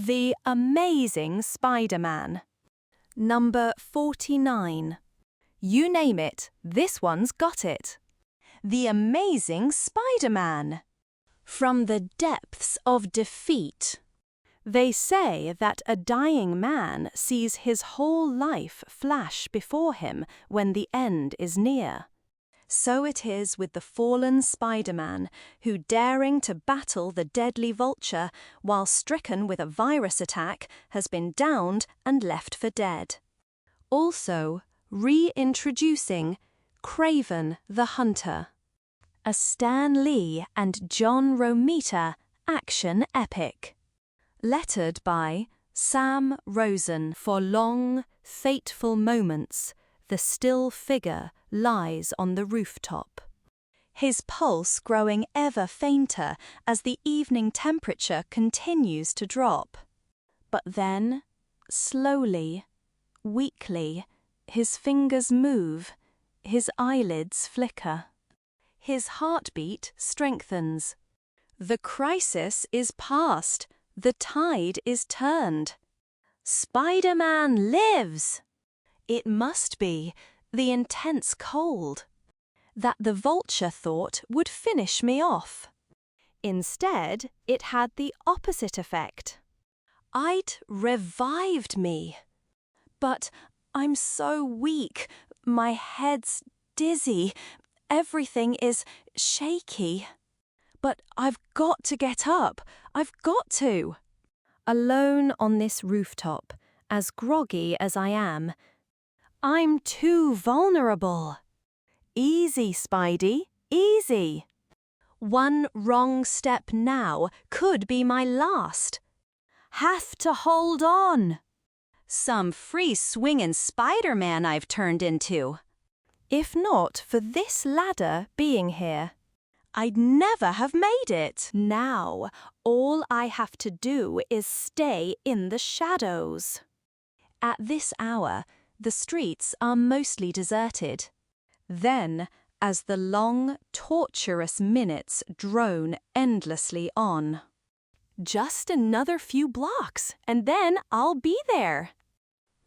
The Amazing Spider-Man. Number 49. You name it, this one's got it. The Amazing Spider-Man. From the depths of defeat. They say that a dying man sees his whole life flash before him when the end is near. So it is with the fallen Spider-Man, who, daring to battle the deadly Vulture while stricken with a virus attack, has been downed and left for dead. Also, reintroducing Kraven the Hunter. A Stan Lee and John Romita action epic. Lettered by Sam Rosen. For long, fateful moments, the still figure lies on the rooftop, his pulse growing ever fainter as the evening temperature continues to drop. But then, slowly, weakly, his fingers move, his eyelids flicker. His heartbeat strengthens. The crisis is past, the tide is turned. Spider-Man lives! It must be the intense cold that the Vulture thought would finish me off. Instead, it had the opposite effect. It revived me. But I'm so weak, my head's dizzy, everything is shaky. But I've got to get up, I've got to. Alone on this rooftop, as groggy as I am, I'm too vulnerable. Easy, Spidey, easy. One wrong step now could be my last. Have to hold on. Some free-swinging Spider-Man I've turned into. If not for this ladder being here, I'd never have made it. Now, all I have to do is stay in the shadows. At this hour, the streets are mostly deserted. Then, as the long, torturous minutes drone endlessly on. Just another few blocks, and then I'll be there.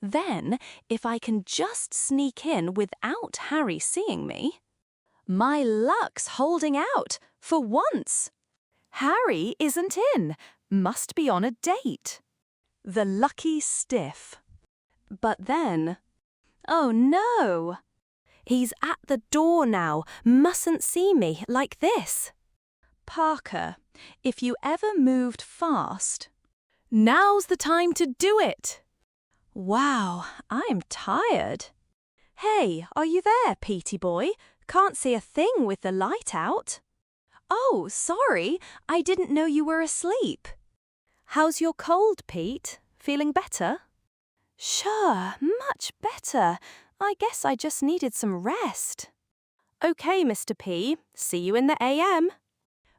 Then, if I can just sneak in without Harry seeing me. My luck's holding out, for once. Harry isn't in, must be on a date. The lucky stiff. But then, oh no! He's at the door now, mustn't see me like this. Parker, if you ever moved fast. Now's the time to do it. Wow, I'm tired. Hey, are you there, Petey boy? Can't see a thing with the light out. Oh, sorry, I didn't know you were asleep. How's your cold, Pete? Feeling better? Sure, much better. I guess I just needed some rest. Okay, Mr. P, see you in the AM.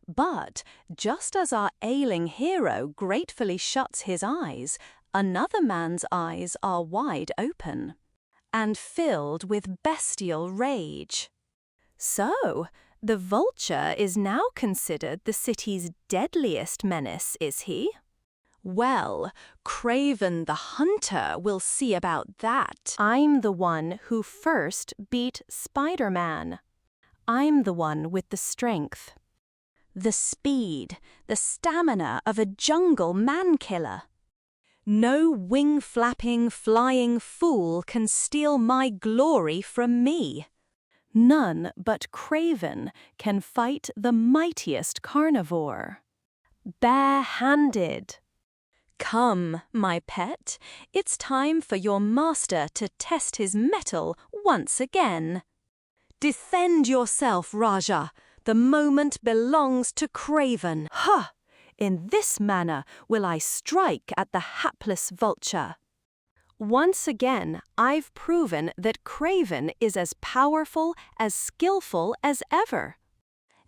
But just as our ailing hero gratefully shuts his eyes, another man's eyes are wide open and filled with bestial rage. So, the Vulture is now considered the city's deadliest menace, is he? Well, Kraven the Hunter will see about that. I'm the one who first beat Spider-Man. I'm the one with the strength. The speed, the stamina of a jungle man-killer. No wing-flapping, flying fool can steal my glory from me. None but Kraven can fight the mightiest carnivore. Bare-handed. Come, my pet, it's time for your master to test his mettle once again. Defend yourself, Raja. The moment belongs to Kraven. Ha! In this manner will I strike at the hapless Vulture. Once again, I've proven that Kraven is as powerful, as skillful as ever.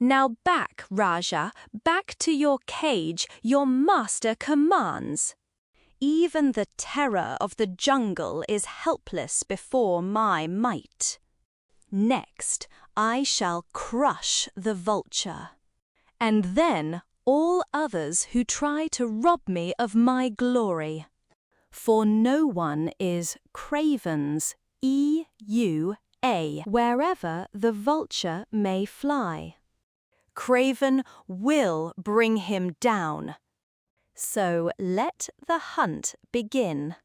Now back, Raja, back to your cage, your master commands. Even the terror of the jungle is helpless before my might. Next, I shall crush the Vulture. And then all others who try to rob me of my glory. For no one is Kraven's, E-U-A, wherever the vulture may fly. Kraven will bring him down. So let the hunt begin.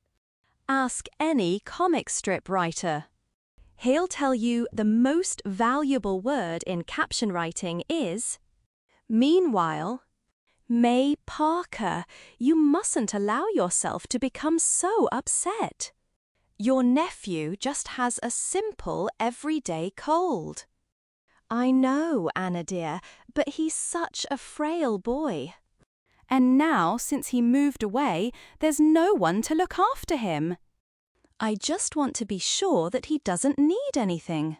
Ask any comic strip writer. He'll tell you the most valuable word in caption writing is meanwhile. May Parker, you mustn't allow yourself to become so upset. Your nephew just has a simple, everyday cold. I know, Anna dear, but he's such a frail boy. And now, since he moved away, there's no one to look after him. I just want to be sure that he doesn't need anything.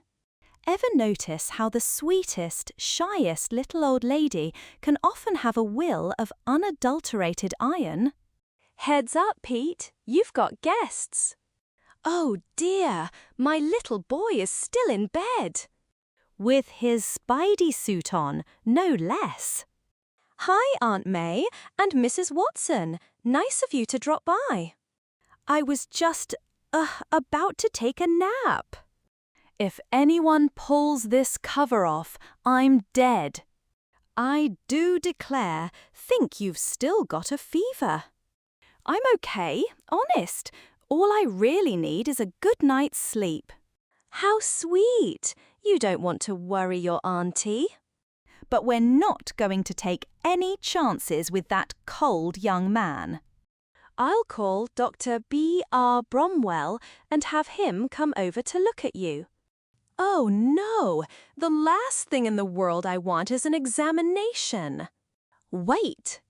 Ever notice how the sweetest, shyest little old lady can often have a will of unadulterated iron? Heads up, Pete, you've got guests. Oh dear, my little boy is still in bed. With his Spidey suit on, no less. Hi, Aunt May and Mrs. Watson. Nice of you to drop by. I was just, about to take a nap. If anyone pulls this cover off, I'm dead. I do declare, think you've still got a fever. I'm okay, honest. All I really need is a good night's sleep. How sweet. You don't want to worry your auntie. But we're not going to take any chances with that cold young man. I'll call Dr. B.R. Bromwell and have him come over to look at you. Oh no, the last thing in the world I want is an examination. Wait.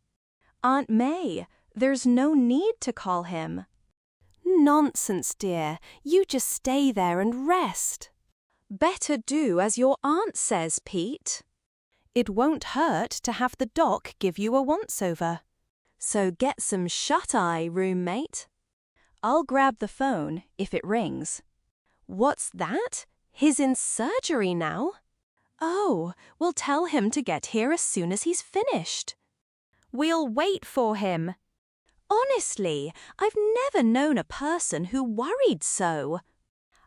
Aunt May, there's no need to call him. Nonsense, dear. You just stay there and rest. Better do as your aunt says, Pete. It won't hurt to have the doc give you a once-over. So get some shut-eye, roommate. I'll grab the phone if it rings. What's that? He's in surgery now. Oh, we'll tell him to get here as soon as he's finished. We'll wait for him. Honestly, I've never known a person who worried so.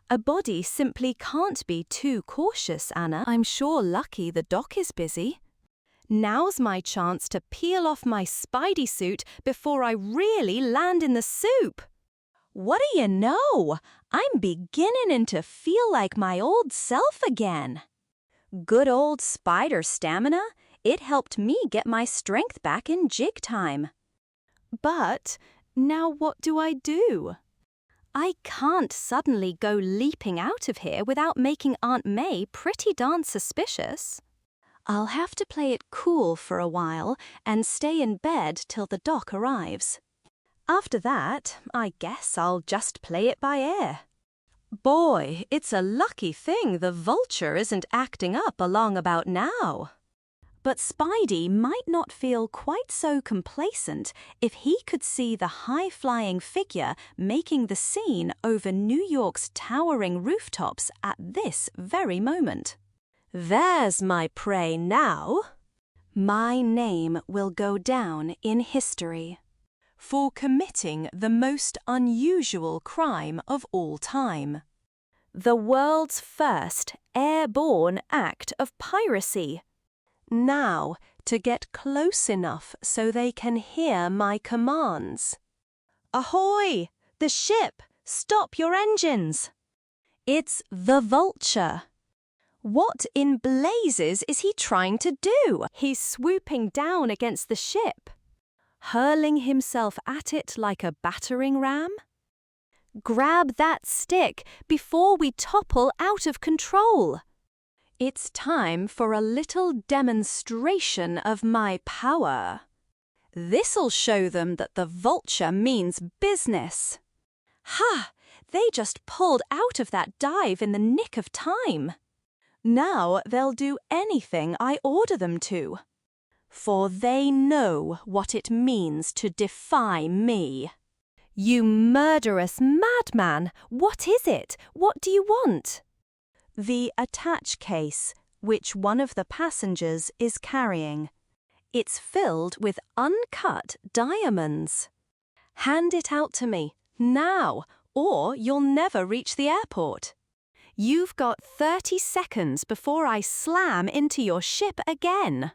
A body simply can't be too cautious, Anna. I'm sure lucky the doc is busy. Now's my chance to peel off my Spidey suit before I really land in the soup. What do you know? I'm beginning to feel like my old self again. Good old spider stamina, it helped me get my strength back in jig time. But now what do I do? I can't suddenly go leaping out of here without making Aunt May pretty darn suspicious. I'll have to play it cool for a while and stay in bed till the doc arrives. After that, I guess I'll just play it by ear. Boy, it's a lucky thing the vulture isn't acting up along about now. But Spidey might not feel quite so complacent if he could see the high-flying figure making the scene over New York's towering rooftops at this very moment. There's my prey now. My name will go down in history for committing the most unusual crime of all time. The world's first airborne act of piracy. Now, to get close enough so they can hear my commands. Ahoy! The ship! Stop your engines! It's the Vulture. What in blazes is he trying to do? He's swooping down against the ship. Hurling himself at it like a battering ram? Grab that stick before we topple out of control. It's time for a little demonstration of my power. This'll show them that the Vulture means business. Ha! They just pulled out of that dive in the nick of time. Now they'll do anything I order them to. For they know what it means to defy me. You murderous madman! What is it? What do you want? The attach case, which one of the passengers is carrying. It's filled with uncut diamonds. Hand it out to me, now, or you'll never reach the airport. You've got 30 seconds before I slam into your ship again.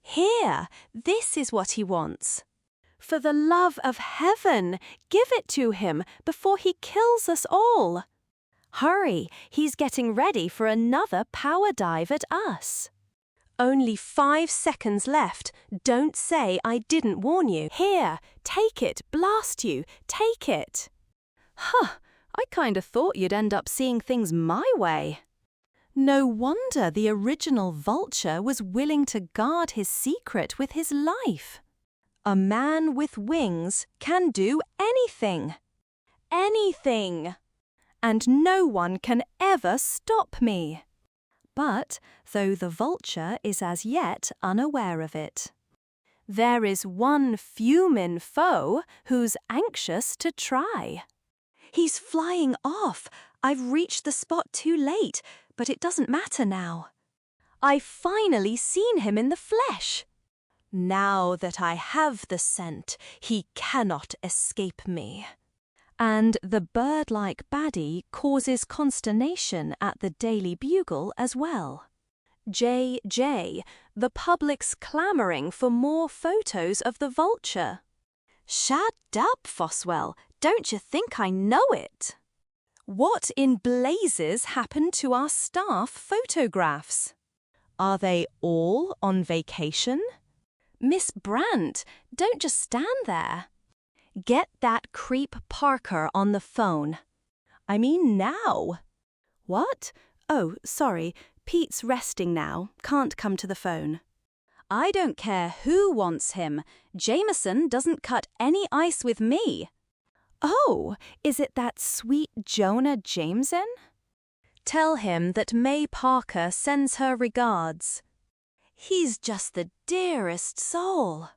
Here, this is what he wants. For the love of heaven, give it to him before he kills us all. Hurry, he's getting ready for another power dive at us. Only 5 seconds left. Don't say I didn't warn you. Here, take it, blast you, take it. Huh, I kind of thought you'd end up seeing things my way. No wonder the original Vulture was willing to guard his secret with his life. A man with wings can do anything. Anything. And no one can ever stop me. But, though the Vulture is as yet unaware of it, there is one fuming foe who's anxious to try. He's flying off. I've reached the spot too late, but it doesn't matter now. I've finally seen him in the flesh. Now that I have the scent, he cannot escape me. And the bird-like baddie causes consternation at the Daily Bugle as well. JJ, the public's clamouring for more photos of the Vulture. Shut up, Foswell. Don't you think I know it? What in blazes happened to our staff photographs? Are they all on vacation? Miss Brandt, don't just stand there. Get that creep Parker on the phone. I mean now. What? Oh, sorry. Pete's resting now. Can't come to the phone. I don't care who wants him. Jameson doesn't cut any ice with me. Oh, is it that sweet Jonah Jameson? Tell him that May Parker sends her regards. He's just the dearest soul.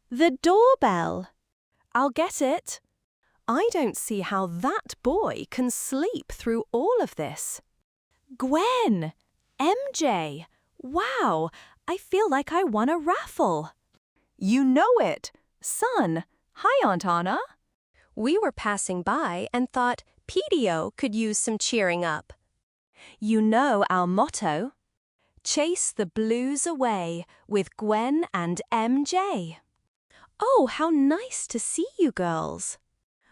The doorbell. I'll get it. I don't see how that boy can sleep through all of this. Gwen! MJ! Wow, I feel like I won a raffle. You know it. Son, hi, Aunt Anna. We were passing by and thought PDO could use some cheering up. You know our motto. Chase the blues away with Gwen and MJ. Oh, how nice to see you girls.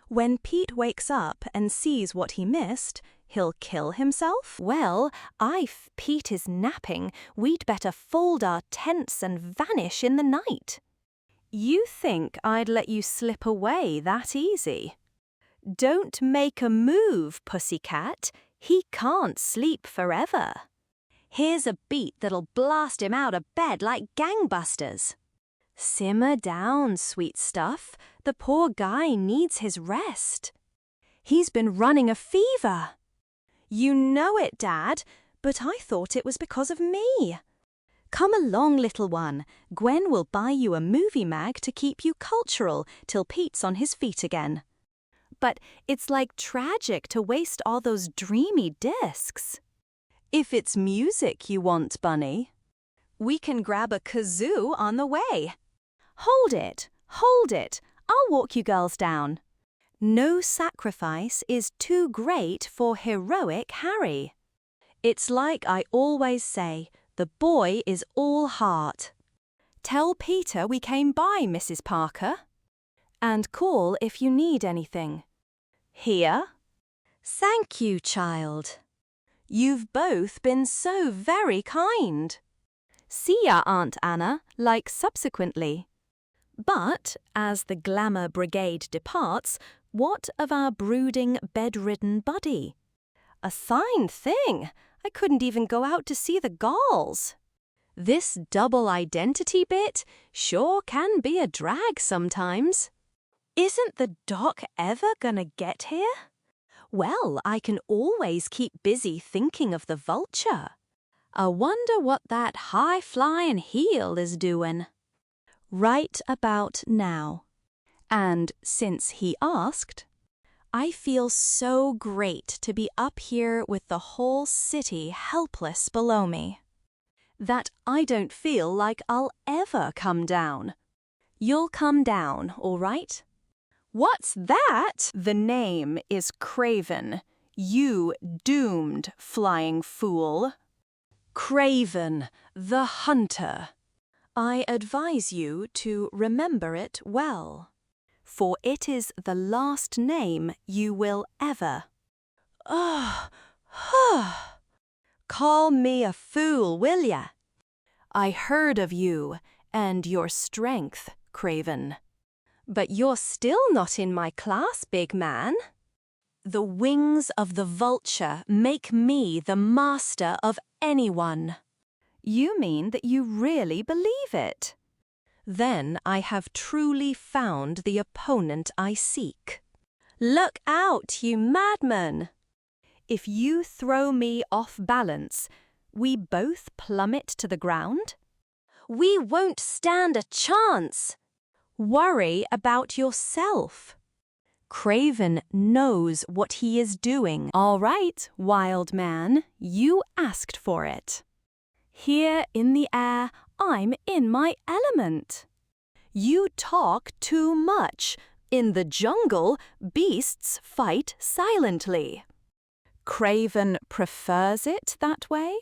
When Pete wakes up and sees what he missed, he'll kill himself? Well, Pete is napping. We'd better fold our tents and vanish in the night. You think I'd let you slip away that easy? Don't make a move, pussycat. He can't sleep forever. Here's a beat that'll blast him out of bed like gangbusters. Simmer down, sweet stuff. The poor guy needs his rest. He's been running a fever. You know it, Dad, but I thought it was because of me. Come along, little one. Gwen will buy you a movie mag to keep you cultural till Pete's on his feet again. But it's like tragic to waste all those dreamy discs. If it's music you want, Bunny, we can grab a kazoo on the way. Hold it, hold it. I'll walk you girls down. No sacrifice is too great for heroic Harry. It's like I always say, the boy is all heart. Tell Peter we came by, Mrs. Parker. And call if you need anything. Here? Thank you, child. You've both been so very kind. See ya, Aunt Anna, like subsequently. But, as the glamour brigade departs, what of our brooding, bedridden buddy? A fine thing. I couldn't even go out to see the galls. This double identity bit sure can be a drag sometimes. Isn't the doc ever gonna get here? Well, I can always keep busy thinking of the Vulture. I wonder what that high-flying heel is doing. Right about now. And since he asked, I feel so great to be up here with the whole city helpless below me. that I don't feel like I'll ever come down. You'll come down, all right? What's that? The name is Kraven. You doomed flying fool. Kraven, the hunter. I advise you to remember it well, for it is the last name you will ever. Call me a fool, will ya? I heard of you and your strength, Kraven. But you're still not in my class, big man. The wings of the Vulture make me the master of anyone. You mean that you really believe it? Then I have truly found the opponent I seek. Look out, you madman! If you throw me off balance, we both plummet to the ground? We won't stand a chance. Worry about yourself. Kraven knows what he is doing. All right, wild man, you asked for it. Here in the air, I'm in my element. You talk too much. In the jungle, beasts fight silently. Kraven prefers it that way?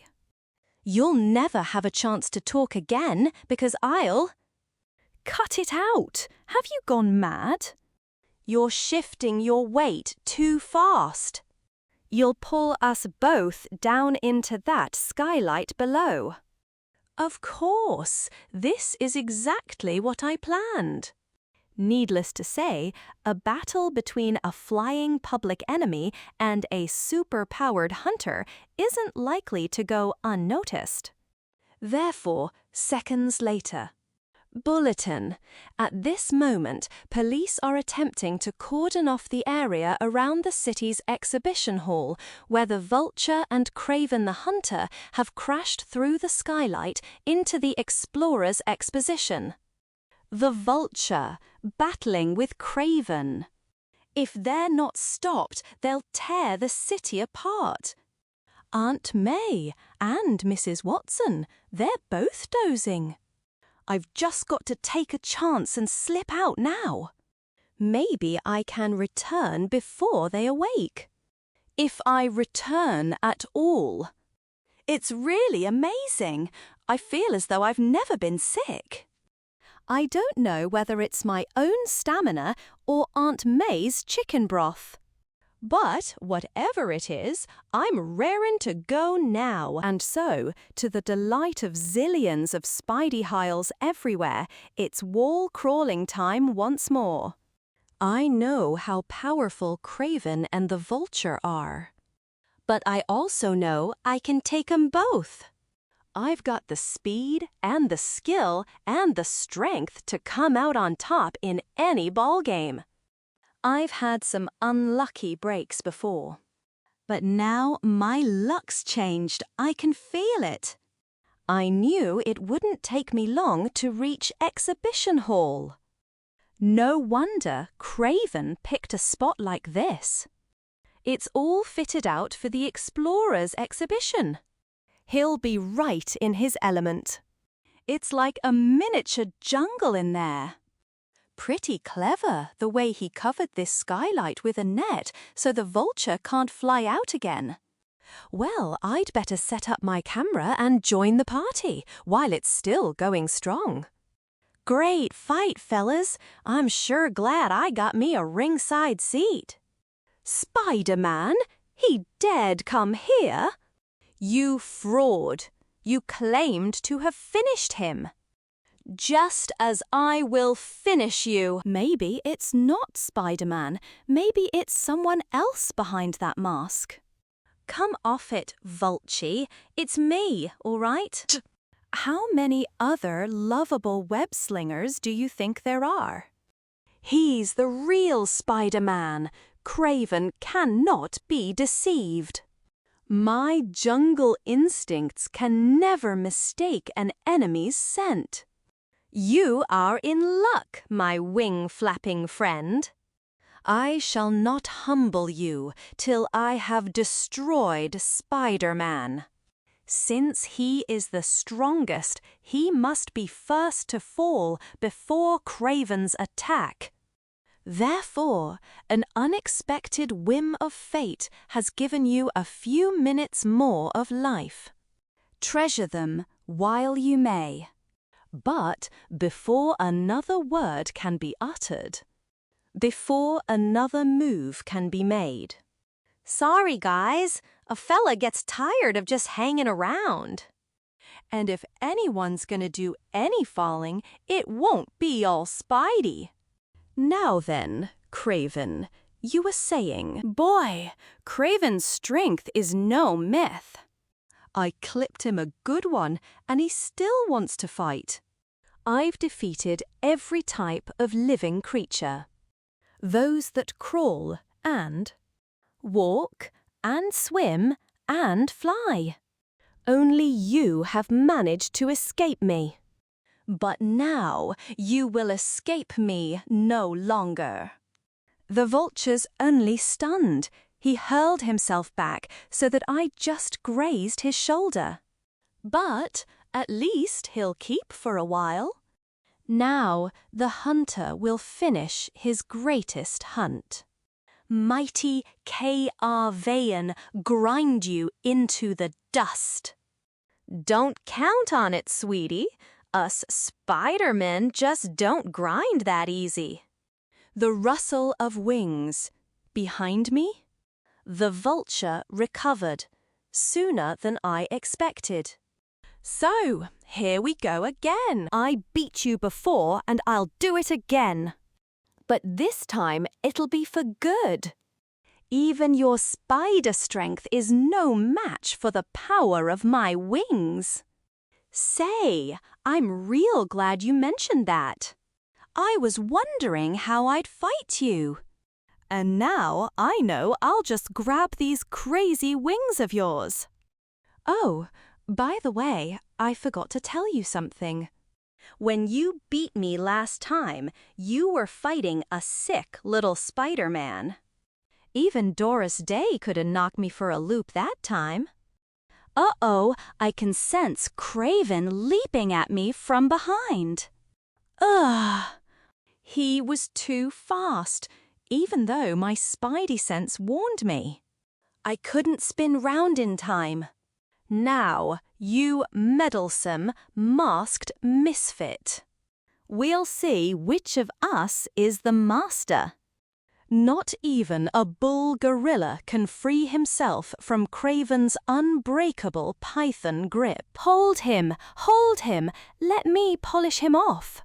You'll never have a chance to talk again because I'll... Cut it out! Have you gone mad? You're shifting your weight too fast. You'll pull us both down into that skylight below. Of course, this is exactly what I planned. Needless to say, a battle between a flying public enemy and a super-powered hunter isn't likely to go unnoticed. Therefore, seconds later. Bulletin. At this moment, police are attempting to cordon off the area around the city's exhibition hall, where the Vulture and Kraven the Hunter have crashed through the skylight into the Explorers Exposition. The Vulture, battling with Kraven. If they're not stopped, they'll tear the city apart. Aunt May and Mrs. Watson, they're both dozing. I've just got to take a chance and slip out now. Maybe I can return before they awake. If I return at all. It's really amazing. I feel as though I've never been sick. I don't know whether it's my own stamina or Aunt May's chicken broth. But whatever it is, I'm raring to go now. And so, to the delight of zillions of Spidey Hiles everywhere, it's wall-crawling time once more. I know how powerful Kraven and the Vulture are. But I also know I can take 'em both. I've got the speed and the skill and the strength to come out on top in any ballgame. I've had some unlucky breaks before. But now my luck's changed. I can feel it. I knew it wouldn't take me long to reach Exhibition Hall. No wonder Kraven picked a spot like this. It's all fitted out for the Explorers Exhibition. He'll be right in his element. It's like a miniature jungle in there. Pretty clever, the way he covered this skylight with a net so the Vulture can't fly out again. Well, I'd better set up my camera and join the party while it's still going strong. Great fight, fellas. I'm sure glad I got me a ringside seat. Spider-Man? He dared come here? You fraud. You claimed to have finished him. Just as I will finish you. Maybe it's not Spider-Man. Maybe it's someone else behind that mask. Come off it, Vulture. It's me, all right? How many other lovable web-slingers do you think there are? He's the real Spider-Man. Kraven cannot be deceived. My jungle instincts can never mistake an enemy's scent. You are in luck, my wing-flapping friend. I shall not humble you till I have destroyed Spider-Man. Since he is the strongest, he must be first to fall before Kraven's attack. Therefore, an unexpected whim of fate has given you a few minutes more of life. Treasure them while you may. But before another word can be uttered, before another move can be made. Sorry, guys. A fella gets tired of just hanging around. And if anyone's gonna do any falling, it won't be all Spidey. Now then, Kraven, you were saying... Boy, Kraven's strength is no myth. I clipped him a good one, and he still wants to fight. I've defeated every type of living creature. Those that crawl and walk and swim and fly. Only you have managed to escape me. But now you will escape me no longer. The vulture's only stunned. He hurled himself back so that I just grazed his shoulder. But at least he'll keep for a while. Now the hunter will finish his greatest hunt. Mighty Kraven grind you into the dust. Don't count on it, sweetie. Us Spider-Men just don't grind that easy. The rustle of wings. Behind me? The vulture recovered, sooner than I expected. So, here we go again. I beat you before and I'll do it again. But this time it'll be for good. Even your spider strength is no match for the power of my wings. Say, I'm real glad you mentioned that. I was wondering how I'd fight you. And now I know I'll just grab these crazy wings of yours. Oh, by the way, I forgot to tell you something. When you beat me last time, you were fighting a sick little Spider-Man. Even Doris Day couldn't knock me for a loop that time. Uh-oh, I can sense Kraven leaping at me from behind. Ugh! He was too fast, even though my spidey sense warned me. I couldn't spin round in time. Now, you meddlesome, masked misfit. We'll see which of us is the master. Not even a bull gorilla can free himself from Kraven's unbreakable python grip. Hold him, let me polish him off.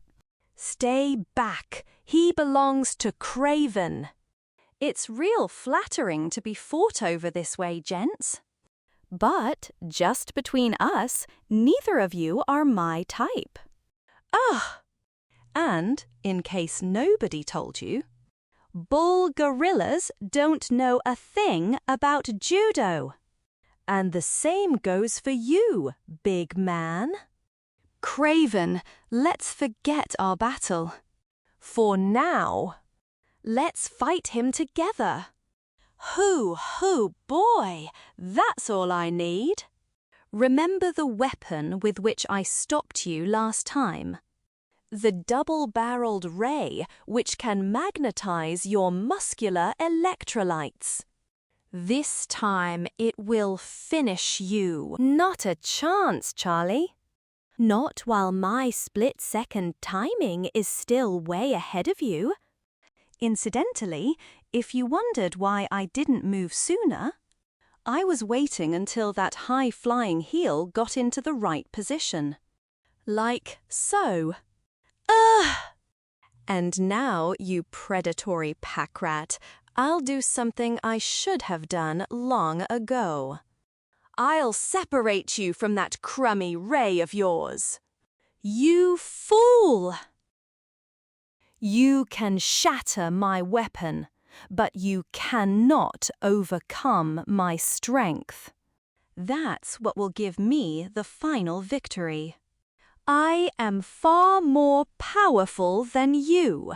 Stay back, he belongs to Kraven. It's real flattering to be fought over this way, gents. But, just between us, neither of you are my type. Ah! And, in case nobody told you, bull gorillas don't know a thing about judo. And the same goes for you, big man. Kraven, let's forget our battle. For now, let's fight him together. Hoo, boy, that's all I need. Remember the weapon with which I stopped you last time? The double-barreled ray which can magnetize your muscular electrolytes. This time it will finish you. Not a chance, Charlie. Not while my split-second timing is still way ahead of you. Incidentally, if you wondered why I didn't move sooner, I was waiting until that high-flying heel got into the right position. Like so. Ugh! And now, you predatory pack rat, I'll do something I should have done long ago. I'll separate you from that crummy ray of yours. You fool! You can shatter my weapon, but you cannot overcome my strength. That's what will give me the final victory. I am far more powerful than you.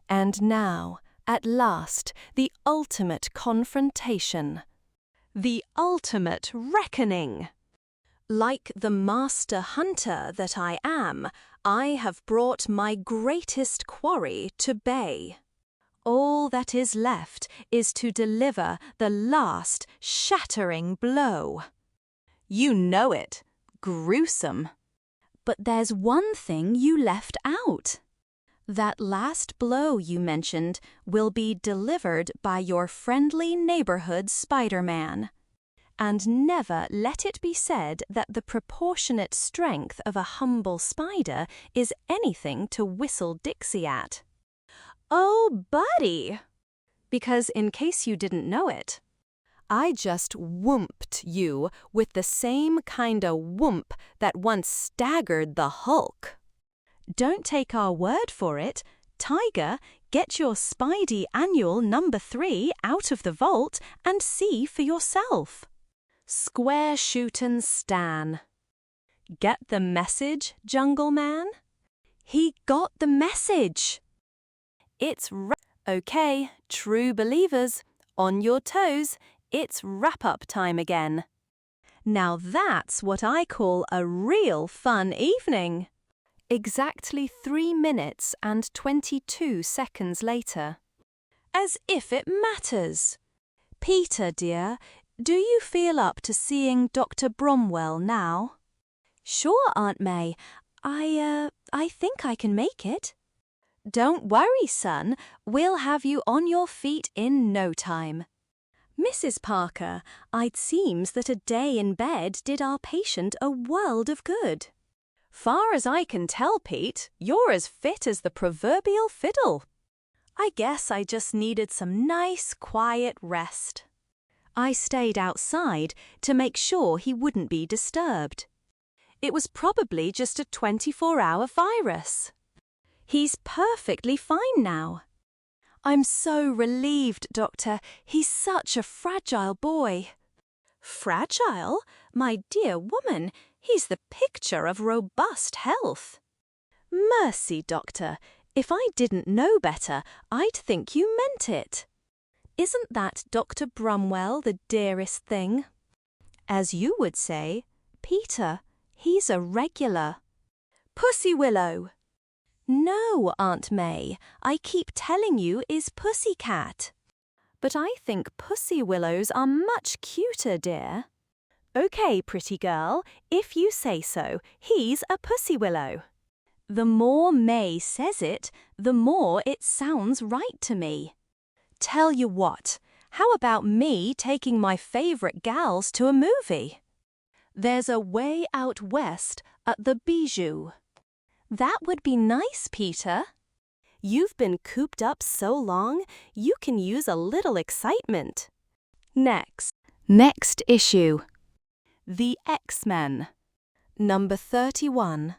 And now, at last, the ultimate confrontation. The ultimate reckoning. Like the master hunter that I am, I have brought my greatest quarry to bay. All that is left is to deliver the last shattering blow. You know it. Gruesome. But there's one thing you left out. That last blow you mentioned will be delivered by your friendly neighborhood Spider-Man. And never let it be said that the proportionate strength of a humble spider is anything to whistle Dixie at. Oh, buddy! Because in case you didn't know it, I just whooped you with the same kinda whoop that once staggered the Hulk. Don't take our word for it. Tiger, get your Spidey Annual number 3 out of the vault and see for yourself. Square shootin' Stan. Get the message, Jungle Man? He got the message. Okay, true believers, on your toes, it's wrap-up time again. Now that's what I call a real fun evening. Exactly 3 minutes and 22 seconds later. As if it matters. Peter, dear, do you feel up to seeing Dr. Bromwell now? Sure, Aunt May. I think I can make it. Don't worry, son. We'll have you on your feet in no time. Mrs. Parker, it seems that a day in bed did our patient a world of good. Far as I can tell, Pete, you're as fit as the proverbial fiddle. I guess I just needed some nice, quiet rest. I stayed outside to make sure he wouldn't be disturbed. It was probably just a 24-hour virus. He's perfectly fine now. I'm so relieved, Doctor. He's such a fragile boy. Fragile? My dear woman, he's the picture of robust health. Mercy, Doctor. If I didn't know better, I'd think you meant it. Isn't that Dr. Bromwell the dearest thing? As you would say, Peter, he's a regular. Pussy Willow. No, Aunt May, I keep telling you is Pussycat. But I think pussy willows are much cuter, dear. Okay, pretty girl, if you say so, he's a pussy willow. The more May says it, the more it sounds right to me. Tell you what, how about me taking my favourite gals to a movie? There's a Way Out West at the Bijou. That would be nice, Peter. You've been cooped up so long, you can use a little excitement. Next issue. The X-Men. Number 31.